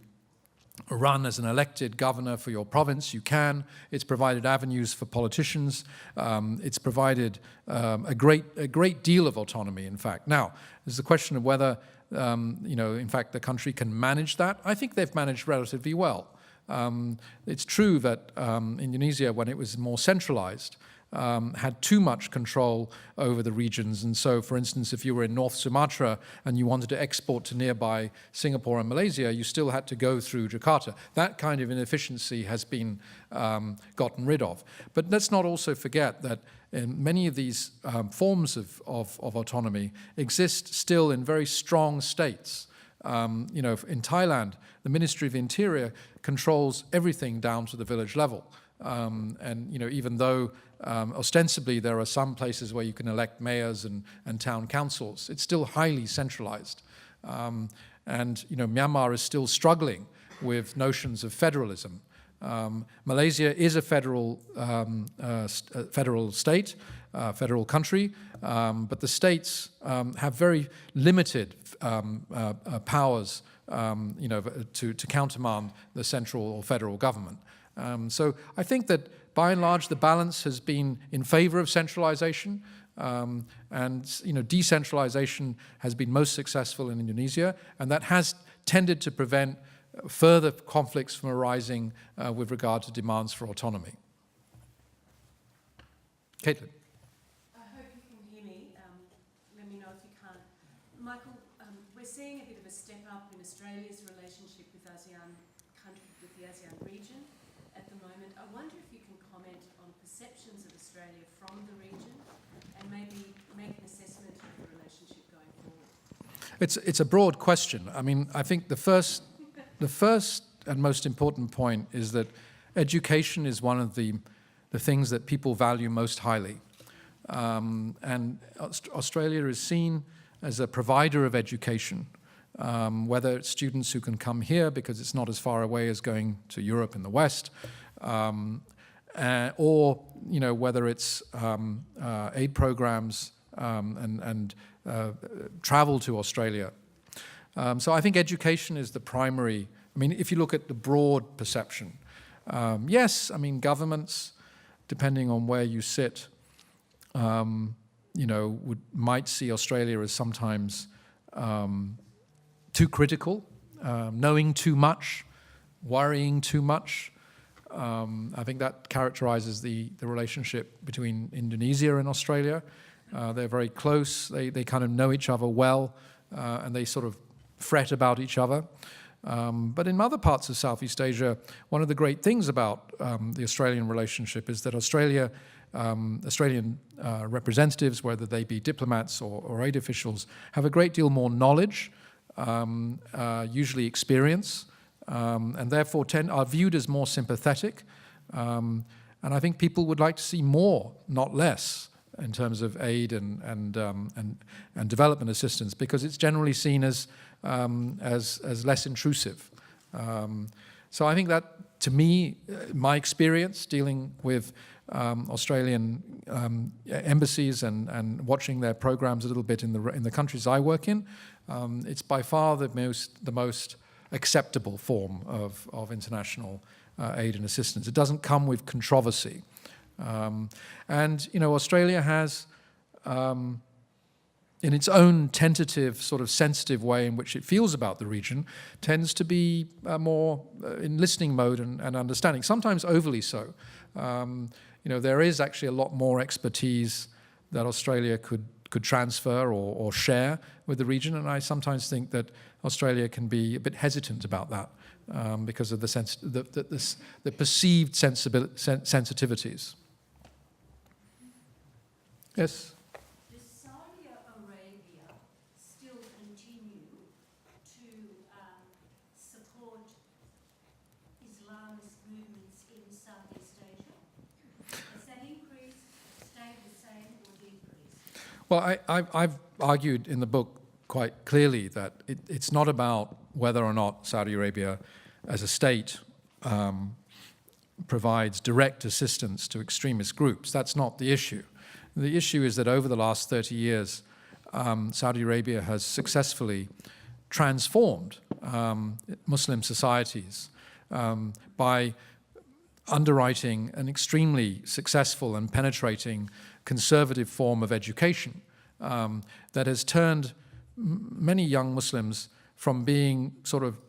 run as an elected governor for your province, you can. It's provided avenues for politicians. It's provided a great deal of autonomy, in fact. Now, there's the question of whether, in fact, the country can manage that. I think they've managed relatively well. It's true that Indonesia, when it was more centralized, had too much control over the regions. And so, for instance, if you were in North Sumatra and you wanted to export to nearby Singapore and Malaysia, you still had to go through Jakarta. That kind of inefficiency has been gotten rid of. But let's not also forget that many of these forms of autonomy exist still in very strong states. You know, in Thailand, the Ministry of Interior controls everything down to the village level. And, you know, even though ostensibly there are some places where you can elect mayors and town councils, it's still highly centralized. And, you know, Myanmar is still struggling with notions of federalism. Malaysia is a federal state, federal country, but the states have very limited powers, you know, to countermand the central or federal government. So I think that by and large the balance has been in favor of centralization, and, you know, decentralization has been most successful in Indonesia, and that has tended to prevent further conflicts from arising with regard to demands for autonomy. Caitlin. I hope you can hear me. Let me know if you can't. Michael, we're seeing a bit of a step up in Australia's relationship with with the ASEAN region at the moment. I wonder if you can comment on perceptions of Australia from the region and maybe make an assessment of the relationship going forward. It's a broad question. I mean, I think the first and most important point is that education is one of the things that people value most highly. And Australia is seen as a provider of education, whether it's students who can come here because it's not as far away as going to Europe in the West, or, you know, whether it's aid programs and travel to Australia. So I think education is the primary. I mean, if you look at the broad perception, yes, I mean, governments, depending on where you sit, you know, might see Australia as sometimes too critical, knowing too much, worrying too much. I think that characterizes the relationship between Indonesia and Australia. They're very close. They kind of know each other well, and they sort of fret about each other. But in other parts of Southeast Asia, one of the great things about the Australian relationship is that Australian representatives, whether they be diplomats or aid officials, have a great deal more knowledge, usually experience, and therefore are viewed as more sympathetic. And I think people would like to see more, not less, in terms of aid and development assistance, because it's generally seen as less intrusive. So I think that, to me, my experience dealing with Australian embassies and watching their programs a little bit in the countries I work in, it's by far the most acceptable form of international aid and assistance. It doesn't come with controversy. And, you know, Australia has, in its own tentative, sort of sensitive way in which it feels about the region, tends to be more in listening mode and understanding, sometimes overly so. You know, there is actually a lot more expertise that Australia could transfer or share with the region, and I sometimes think that Australia can be a bit hesitant about that because of the perceived sensitivities. Yes? Does Saudi Arabia still continue to support Islamist movements in Southeast Asia? Has that increased, stayed the same, or decreased? Well, I've argued in the book quite clearly that it's not about whether or not Saudi Arabia as a state provides direct assistance to extremist groups. That's not the issue. The issue is that over the last 30 years, Saudi Arabia has successfully transformed Muslim societies by underwriting an extremely successful and penetrating conservative form of education that has turned many young Muslims from being sort of,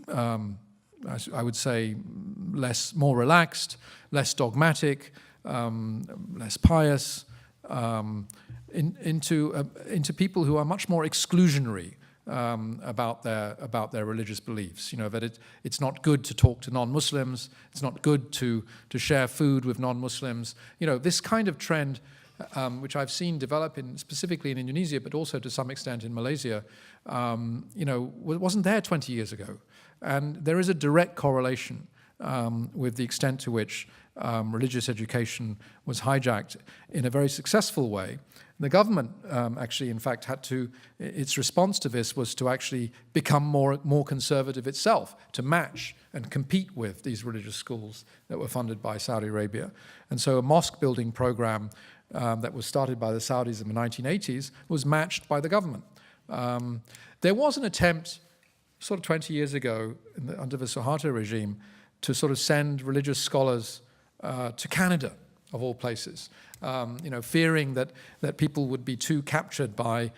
I would say, more relaxed, less dogmatic, less pious, into people who are much more exclusionary about their religious beliefs. You know, that it's not good to talk to non-Muslims, it's not good to share food with non-Muslims. You know, this kind of trend, which I've seen develop specifically in Indonesia, but also to some extent in Malaysia, you know, wasn't there 20 years ago. And there is a direct correlation with the extent to which religious education was hijacked in a very successful way. The government actually, in fact, its response to this was to actually become more conservative itself, to match and compete with these religious schools that were funded by Saudi Arabia. And so a mosque building program that was started by the Saudis in the 1980s was matched by the government. There was an attempt sort of 20 years ago under the Suharto regime to sort of send religious scholars to Canada, of all places, you know, fearing that people would be too captured by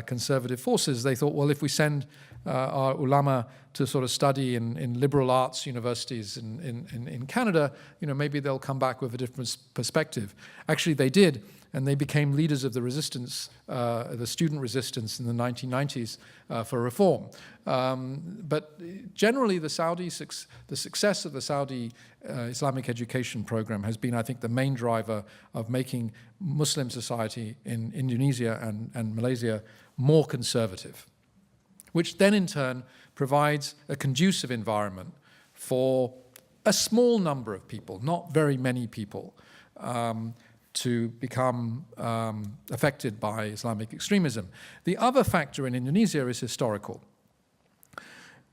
conservative forces. They thought, well, if we send our ulama to sort of study in liberal arts universities in Canada, you know, maybe they'll come back with a different perspective. Actually, they did, and they became leaders of the resistance, the student resistance in the 1990s for reform. But generally, the success of the Saudi Islamic education program has been, I think, the main driver of making Muslim society in Indonesia and Malaysia more conservative, which then in turn provides a conducive environment for a small number of people, not very many people, to become affected by Islamic extremism. The other factor in Indonesia is historical.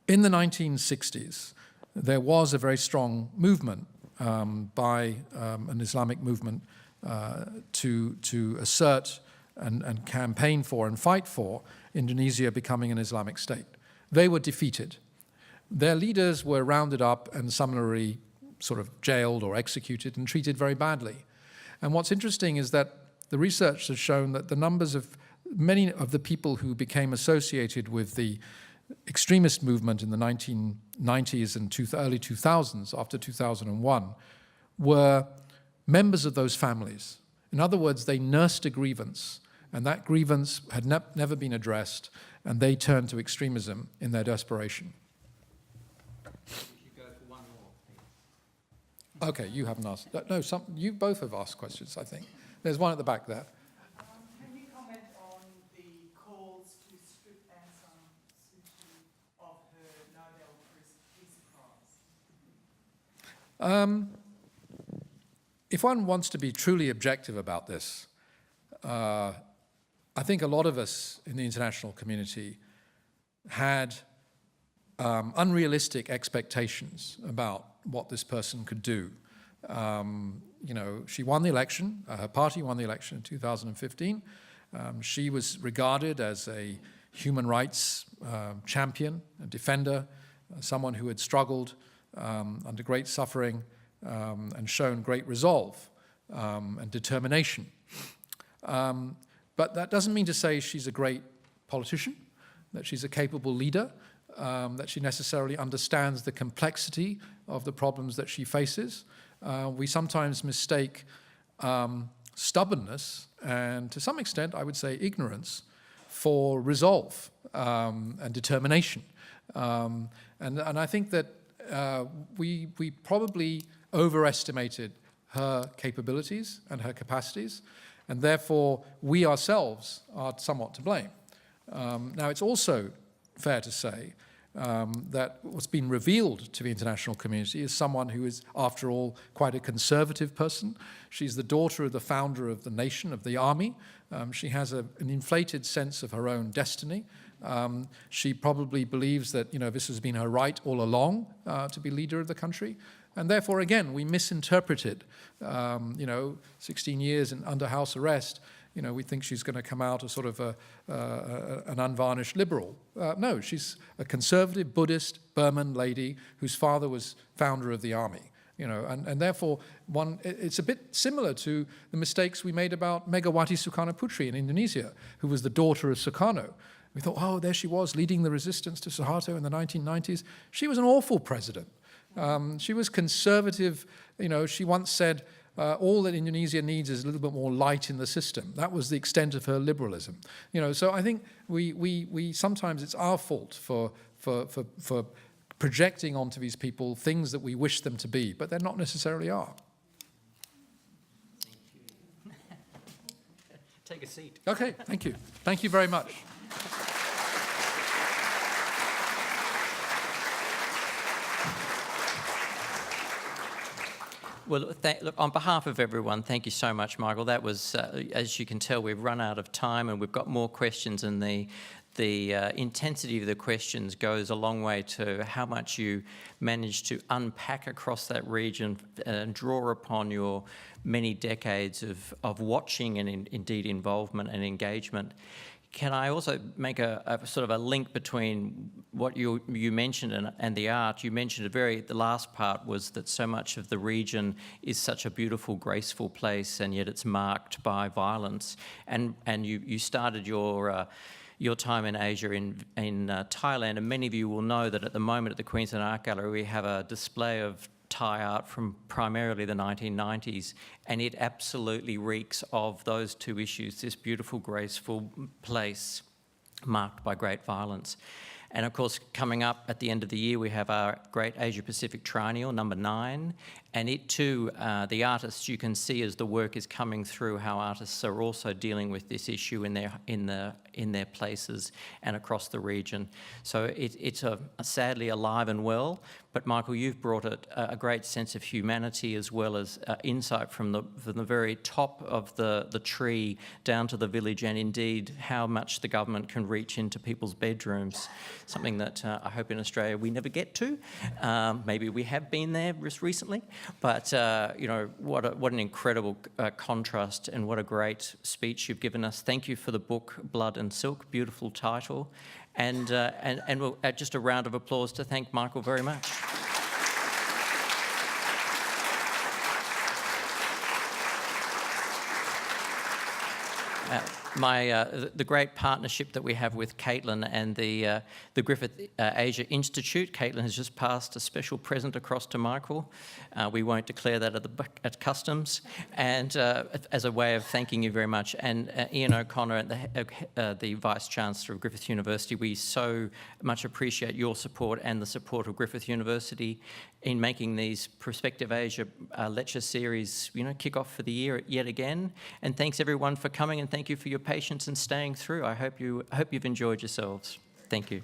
In the 1960s, there was a very strong movement by an Islamic movement to assert and campaign for and fight for Indonesia becoming an Islamic state. They were defeated. Their leaders were rounded up and summarily sort of jailed or executed and treated very badly. And what's interesting is that the research has shown that the numbers of many of the people who became associated with the extremist movement in the 1990s and early 2000s, after 2001, were members of those families. In other words, they nursed a grievance, and that grievance had never been addressed, and they turned to extremism in their desperation. Okay, you haven't asked. No, you both have asked questions, I think. There's one at the back there. Can you comment on the calls to strip Aung San Suu Kyi of her Nobel Peace Prize? If one wants to be truly objective about this, I think a lot of us in the international community had unrealistic expectations about what this person could do. You know, she won the election, her party won the election in 2015. She was regarded as a human rights champion, a defender, someone who had struggled under great suffering and shown great resolve and determination. But that doesn't mean to say she's a great politician, that she's a capable leader, that she necessarily understands the complexity of the problems that she faces. We sometimes mistake stubbornness and, to some extent, I would say ignorance, for resolve and determination. And I think that we probably overestimated her capabilities and her capacities, and therefore we ourselves are somewhat to blame. Now, it's also fair to say that what's been revealed to the international community is someone who is, after all, quite a conservative person. She's the daughter of the founder of the nation, of the army. She has an inflated sense of her own destiny. She probably believes that, you know, this has been her right all along to be leader of the country. And therefore, again, we misinterpreted, 16 years under house arrest. You know, we think she's going to come out as sort of an unvarnished liberal. No, she's a conservative Buddhist Burman lady whose father was founder of the army. You know, and therefore, it's a bit similar to the mistakes we made about Megawati Sukarno-Putri in Indonesia, who was the daughter of Sukarno. We thought, oh, there she was leading the resistance to Suharto in the 1990s. She was an awful president. She was conservative. You know, she once said, all that Indonesia needs is a little bit more light in the system. That was the extent of her liberalism. So I think we sometimes it's our fault for projecting onto these people things that we wish them to be, but they're not necessarily are. Take a seat. Okay, thank you. Thank you very much. Well, look, on behalf of everyone, thank you so much, Michael. That was, as you can tell, we've run out of time and we've got more questions, and the intensity of the questions goes a long way to how much you managed to unpack across that region and draw upon your many decades of watching and indeed involvement and engagement. Can I also make a sort of a link between what you mentioned and the art? You mentioned the last part was that so much of the region is such a beautiful, graceful place, and yet it's marked by violence. And you started your time in Asia in Thailand, and many of you will know that at the moment at the Queensland Art Gallery we have a display of Thai art from primarily the 1990s, and it absolutely reeks of those two issues, this beautiful, graceful place marked by great violence. And of course, coming up at the end of the year, we have our great Asia Pacific Triennial, number 9, and it too, the artists, you can see as the work is coming through how artists are also dealing with this issue in their places and across the region. So it's sadly alive and well, but Michael, you've brought it a great sense of humanity as well as insight from the very top of the tree down to the village, and indeed how much the government can reach into people's bedrooms, something that I hope in Australia we never get to. Maybe we have been there just recently, but what an incredible contrast, and what a great speech you've given us. Thank you for the book Blood and Silk, beautiful title, and we'll just a round of applause to thank Michael very much. The great partnership that we have with Caitlin and the Griffith Asia Institute. Caitlin has just passed a special present across to Michael. We won't declare that at customs, and as a way of thanking you very much. And Ian O'Connor, the Vice Chancellor of Griffith University, we so much appreciate your support and the support of Griffith University in making these Prospective Asia lecture series, kick off for the year yet again. And thanks everyone for coming, and thank you for your patience and staying through. I hope you've enjoyed yourselves. Thank you.